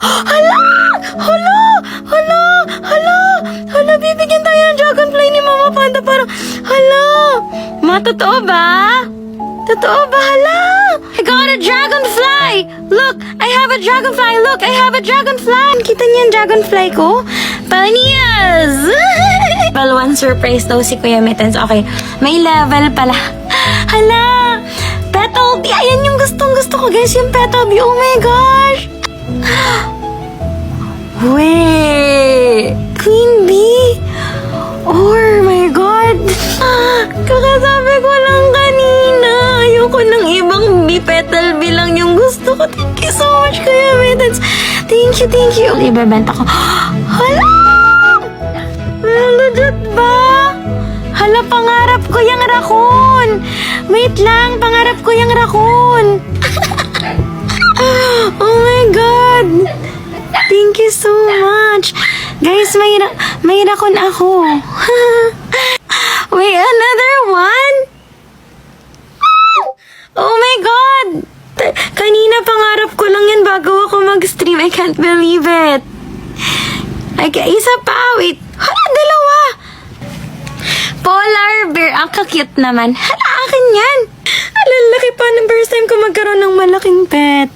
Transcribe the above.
Hala! Hala! Hala! Hala! Hala! Bibigyan tayo ng dragonfly ni Mama Panda. Parang, hala! Totoo ba? Totoo ba? Hala! I got a dragonfly! Look! I have a dragonfly! Look! I have a dragonfly! Kita niyo yung dragonfly ko? Panias! Level 1 surprise daw si Kuya Mittens. Okay, may level pala. Hala! Petal bee! Ayan yung gustong-gusto ko, guys. Yung petal bee. Oh my gosh! Wait! Queen bee! Oh my God! Kakasabi ko lang kanina. Ayoko ng ibang bee. Petal bee lang yung gusto ko. Thank you so much, Kuya Mittens. Thank you, thank you. Ibebenta ko. Hala! Legit ba? Hala, pangarap ko yung raccoon. Wait lang, pangarap ko yung raccoon. Oh my God! Thank you so much. Guys, may raccoon ako. Wait, another one? Oh my God! Kanina pangarap ko lang yan bago ako mag-stream. I can't believe it. Isa pa. Wait. Hala, dalawa. Polar bear. Ang cute naman. Hala, akin yan. Hala, laki pa ng first time ko magkaroon ng malaking pet.